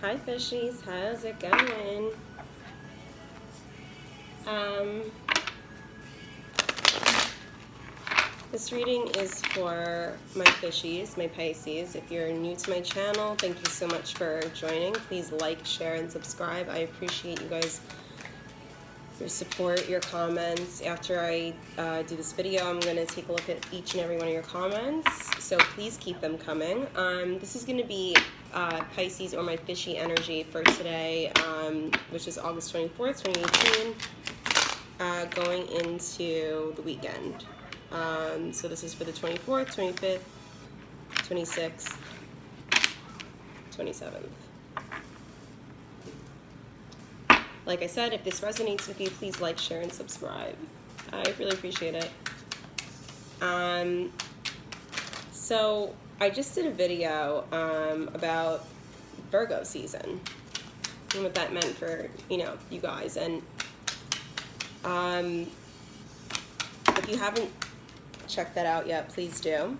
Hi fishies, how's it going? This reading is for my fishies, my Pisces. If you're new to my channel, thank you so much for joining. Please like, share, and subscribe. I appreciate you guys, your support, your comments. After I do this video, I'm going to take a look at each and every one of your comments, so please keep them coming. This is going to be Pisces, or my fishy energy for today, which is August 24th, 2018, going into the weekend. So this is for the 24th, 25th, 26th, 27th. Like I said, if this resonates with you, please like, share, and subscribe. I really appreciate it. So I just did a video about Virgo season and what that meant for, you guys. And if you haven't checked that out yet, please do.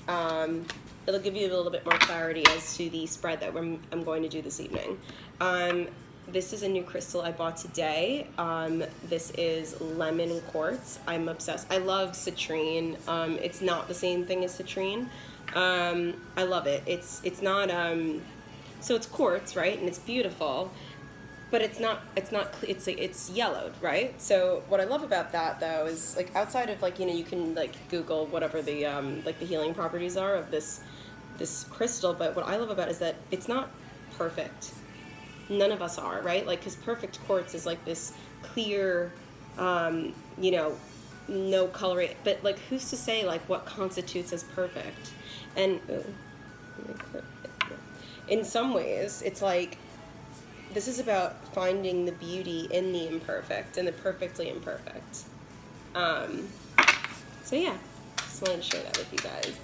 It'll give you a little bit more clarity as to the spread that I'm going to do this evening. This is a new crystal I bought today. This is lemon quartz. I'm obsessed. I love citrine. It's not the same thing as citrine. I love it. It's not so it's quartz, right? And it's beautiful, but it's yellowed, right? So what I love about that though is, like, outside of, like, you can like Google whatever the like the healing properties are of this crystal, but what I love about it is that it's not perfect. None of us are, right? Like, because perfect quartz is like this clear, no coloring, but like, who's to say like what constitutes as perfect? And in some ways, it's like, this is about finding the beauty in the imperfect and the perfectly imperfect. So yeah, just wanted to share that with you guys.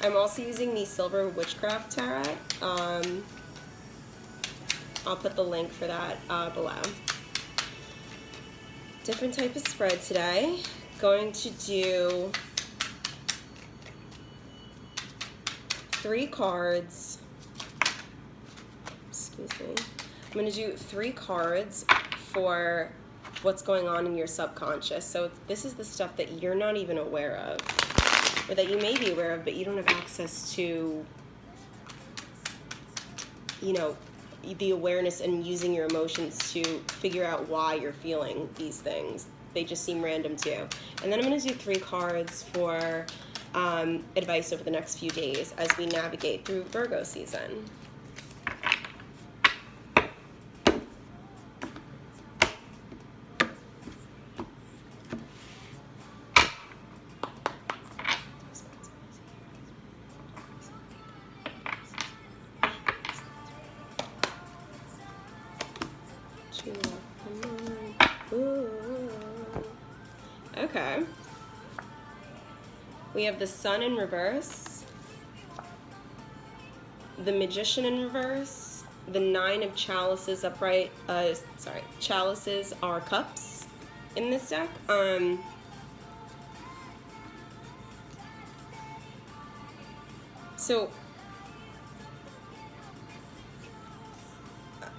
I'm also using the Silver Witchcraft Tarot. I'll put the link for that below. Different type of spread today. Going to do 3 cards. Excuse me. I'm going to do 3 cards for what's going on in your subconscious. So this is the stuff that you're not even aware of, or that you may be aware of, but you don't have access to, the awareness and using your emotions to figure out why you're feeling these things. They just seem random too. And then I'm going to do 3 cards for advice over the next few days as we navigate through Virgo season. Okay. We have the Sun in reverse, the Magician in reverse, the 9 of Chalices upright. Chalices are cups in this deck. So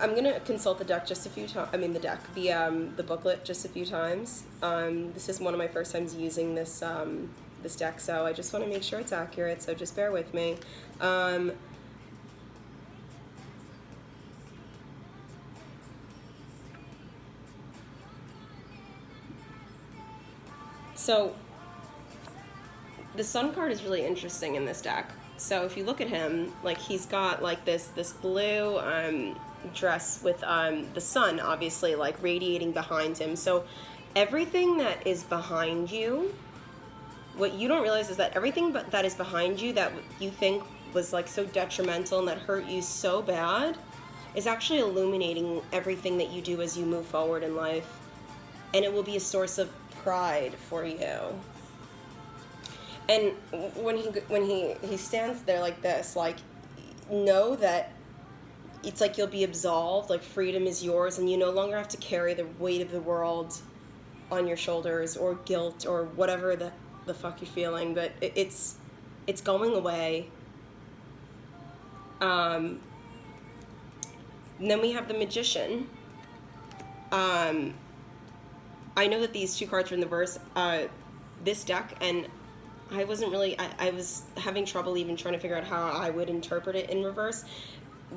I'm gonna consult the deck just a few times. The booklet just a few times. This is one of my first times using this this deck, so I just want to make sure it's accurate. So just bear with me. So the Sun card is really interesting in this deck. So if you look at him, like, he's got like this blue dress with the sun obviously like radiating behind him. So everything that is behind you, what you don't realize is that everything that is behind you that you think was like so detrimental and that hurt you so bad is actually illuminating everything that you do as you move forward in life, and it will be a source of pride for you. And when he stands there like this, like, know that it's like you'll be absolved, like freedom is yours, and you no longer have to carry the weight of the world on your shoulders, or guilt, or whatever the fuck you're feeling, but it's going away. And then we have the Magician. I know that these two cards are in the verse, this deck, and I wasn't really, I was having trouble even trying to figure out how I would interpret it in reverse.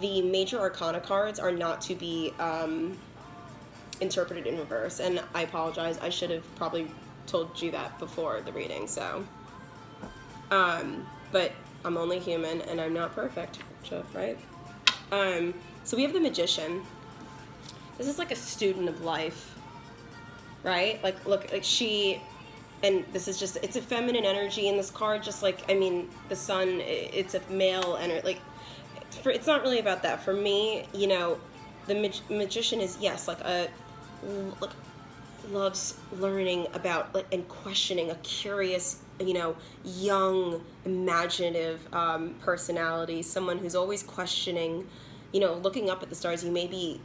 The major arcana cards are not to be interpreted in reverse, and I apologize. I should have probably told you that before the reading, so. But I'm only human, and I'm not perfect, right? So we have the Magician. This is like a student of life, right? Like, look, like she, and this is just, it's a feminine energy in this card, just like, I mean, the sun, it's a male energy, like, it's not really about that. For me, you know, the Magician is, yes, like loves learning about, like, and questioning, a curious, you know, young, imaginative personality, someone who's always questioning, you know, looking up at the stars. You may be,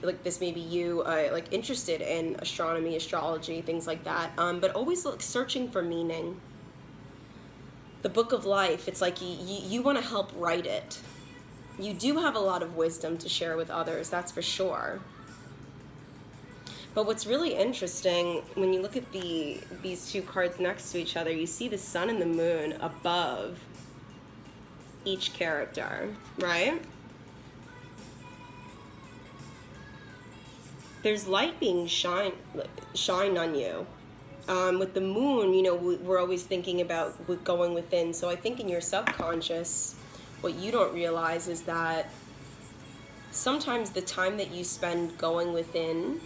like, this may be you, like, interested in astronomy, astrology, things like that, but always, like, searching for meaning. The book of life, it's like you want to help write it. You do have a lot of wisdom to share with others, that's for sure. But what's really interesting, when you look at these two cards next to each other, you see the sun and the moon above each character, right? There's light being shined on you. With the moon, you know, we're always thinking about going within. So I think in your subconscious, what you don't realize is that sometimes the time that you spend going within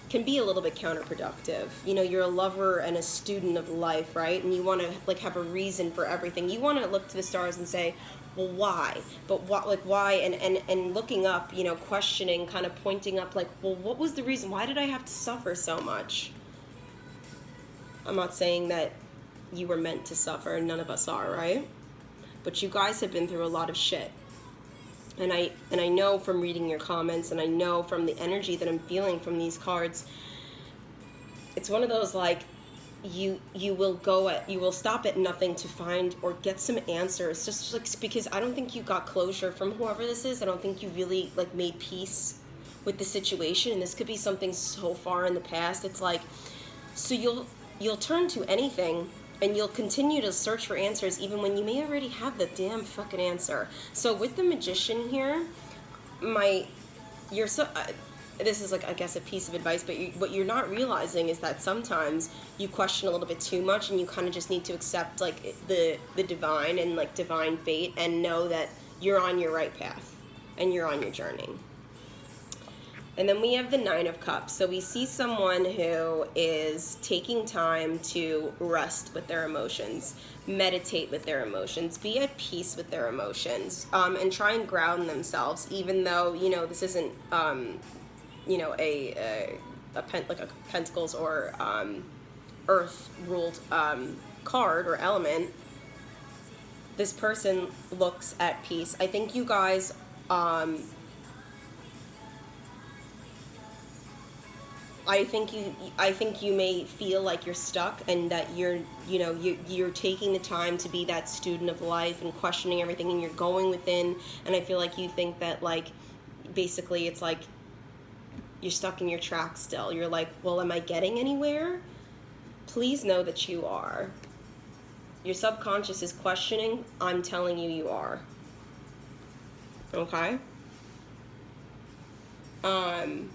can be a little bit counterproductive. You know, you're a lover and a student of life, right? And you want to, like, have a reason for everything. You want to look to the stars and say, well, why? But what, like, why? And looking up, you know, questioning, kind of pointing up, like, well, what was the reason? Why did I have to suffer so much? I'm not saying that you were meant to suffer, none of us are, right? But you guys have been through a lot of shit. And I know from reading your comments, and I know from the energy that I'm feeling from these cards, it's one of those, like, you will stop at nothing to find or get some answers, just like, because I don't think you got closure from whoever this is. I don't think you really, like, made peace with the situation, and this could be something so far in the past. It's like, so you'll turn to anything, and you'll continue to search for answers even when you may already have the damn fucking answer. So with the Magician here, this is, like, I guess, a piece of advice, but what you're not realizing is that sometimes you question a little bit too much, and you kind of just need to accept, like, the divine and, like, divine fate, and know that you're on your right path and you're on your journey. And then we have the Nine of Cups. So we see someone who is taking time to rest with their emotions, meditate with their emotions, be at peace with their emotions, and try and ground themselves, even though, you know, this isn't, you know, a Pentacles or Earth-ruled card or element. This person looks at peace. I think you guys, I think you may feel like you're stuck, and that you're taking the time to be that student of life and questioning everything, and you're going within, and I feel like you think that, like, basically it's like you're stuck in your tracks still. You're like, well, am I getting anywhere? Please know that you are. Your subconscious is questioning. I'm telling you, you are. Okay? I'm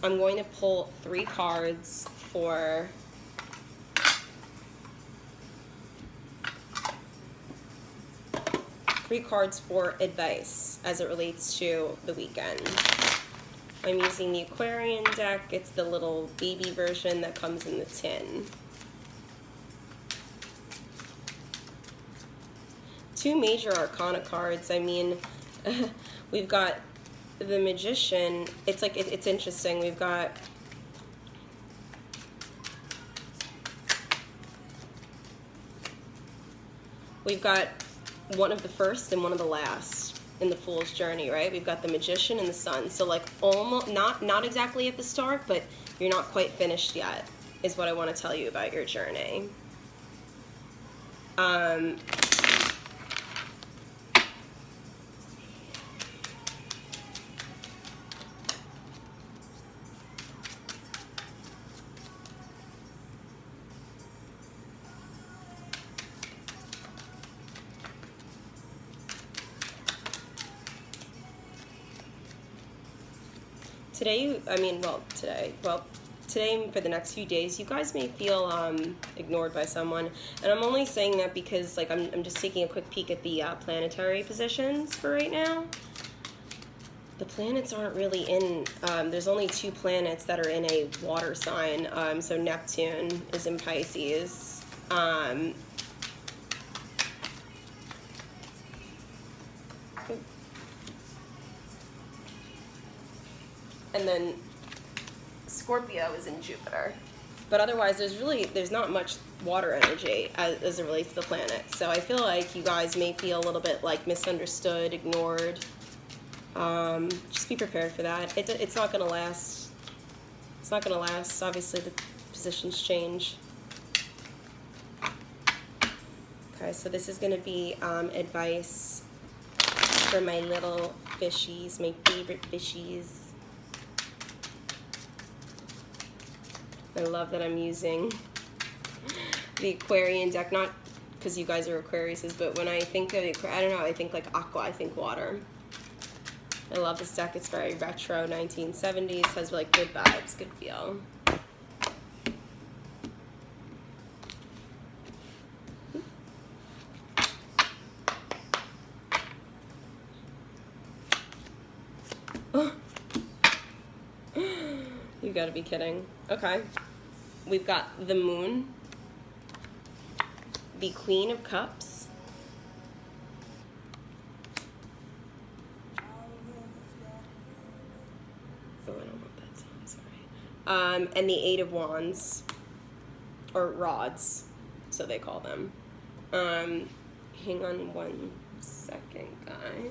going to pull 3 cards for advice as it relates to the weekend. I'm using the Aquarian deck. It's the little baby version that comes in the tin. 2 major arcana cards. I mean, we've got the Magician. It's like, it's interesting. We've got one of the first and one of the last in the Fool's Journey, right? We've got the Magician and the Sun. So, like, almost not exactly at the start, but you're not quite finished yet, is what I want to tell you about your journey. today, today for the next few days, you guys may feel ignored by someone, and I'm only saying that because like I'm just taking a quick peek at the planetary positions for right now. The planets aren't really in, there's only 2 planets that are in a water sign, so Neptune is in Pisces. And then Scorpio is in Jupiter. But otherwise, there's not much water energy as it relates to the planets. So I feel like you guys may feel a little bit like misunderstood, ignored. Just be prepared for that. It's not going to last. It's not going to last. Obviously, the positions change. Okay, so this is going to be advice for my little fishies, my favorite fishies. I love that I'm using the Aquarian deck, not because you guys are Aquariuses, but when I think of I don't know, I think like aqua, I think water. I love this deck. It's very retro, 1970s, has like good vibes, good feel. You gotta be kidding. Okay. We've got the Moon, the Queen of Cups, oh, I don't want that song, sorry. And the Eight of Wands, or rods, so they call them. Hang on one second, guys.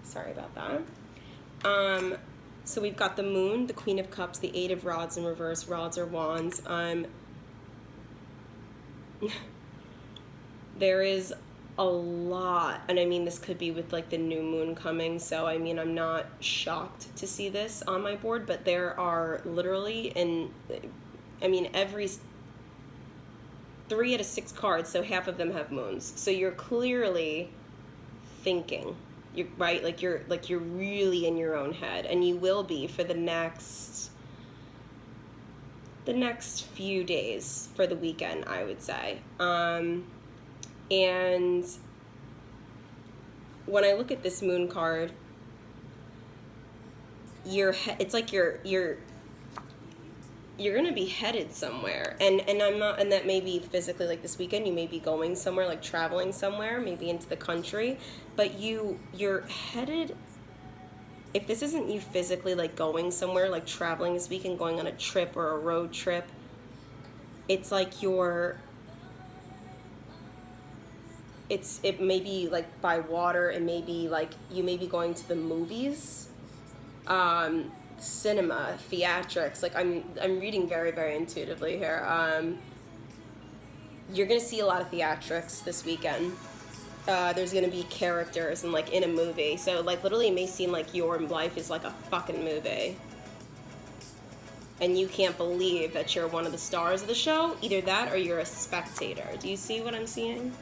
Sorry about that. So we've got the Moon, the Queen of Cups, the Eight of Rods in reverse. Rods are wands. There is a lot, and I mean this could be with like the new moon coming, so I mean I'm not shocked to see this on my board, but there are literally, every 3 out of 6 cards, so half of them have moons. So you're clearly thinking. You're right, like you're really in your own head, and you will be for the next few days, for the weekend, I would say. And when I look at this moon card, it's like you're gonna be headed somewhere, and I'm not, and that may be physically, like this weekend you may be going somewhere, like traveling somewhere, maybe into the country, but you're headed. If this isn't you physically like going somewhere, like traveling this weekend, going on a trip or a road trip, it's like it may be like by water, it may be like you may be going to the movies, cinema, theatrics. Like I'm reading very, very intuitively here. You're gonna see a lot of theatrics this weekend. There's gonna be characters and like in a movie, so like literally it may seem like your life is like a fucking movie, and you can't believe that you're one of the stars of the show. Either that or you're a spectator. Do you see what I'm seeing?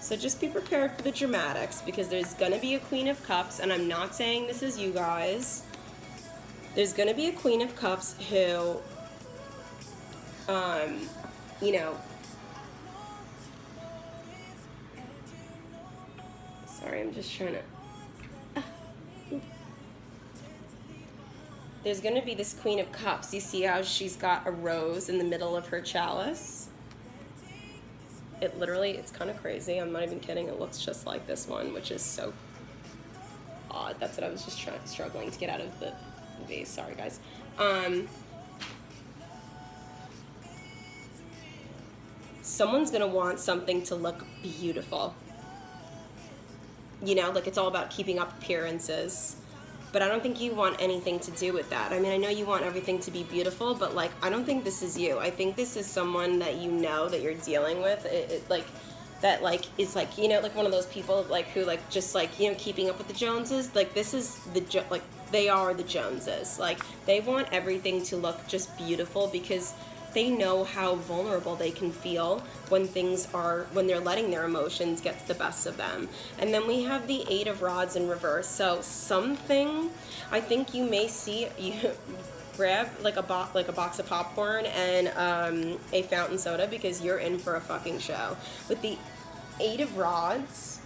So just be prepared for the dramatics, because there's gonna be a Queen of Cups, and I'm not saying this is you guys. There's gonna be a Queen of Cups who, you know, sorry, I'm just trying to, there's gonna be this Queen of Cups. You see how she's got a rose in the middle of her chalice? It literally, it's kind of crazy. I'm not even kidding. It looks just like this one, which is so odd. That's what I was just struggling to get out of the vase. Sorry, guys. Someone's going to want something to look beautiful. you know, like it's all about keeping up appearances. But I don't think you want anything to do with that. I mean, I know you want everything to be beautiful, but like, I don't think this is you. I think this is someone that you know that you're dealing with. Like, that like is like, you know, like one of those people like who like just like, you know, keeping up with the Joneses. Like this is like they are the Joneses. Like they want everything to look just beautiful because they know how vulnerable they can feel when when they're letting their emotions get to the best of them. And then we have the Eight of Rods in reverse. So something, I think you may see, you grab like a box of popcorn and a fountain soda because you're in for a fucking show. With the Eight of Rods,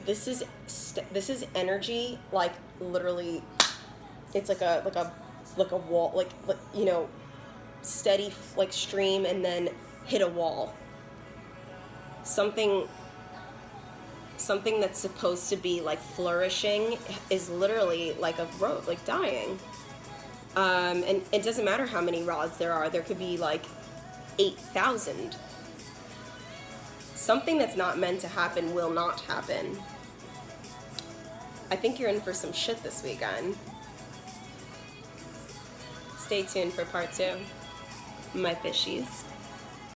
this is energy, like literally, it's like a wall, like you know, steady like stream and then hit a wall. Something that's supposed to be like flourishing is literally like a road, like dying. And it doesn't matter how many rods there are. There could be like 8,000. Something that's not meant to happen will not happen. I think you're in for some shit this weekend. Stay tuned for part 2, my fishies.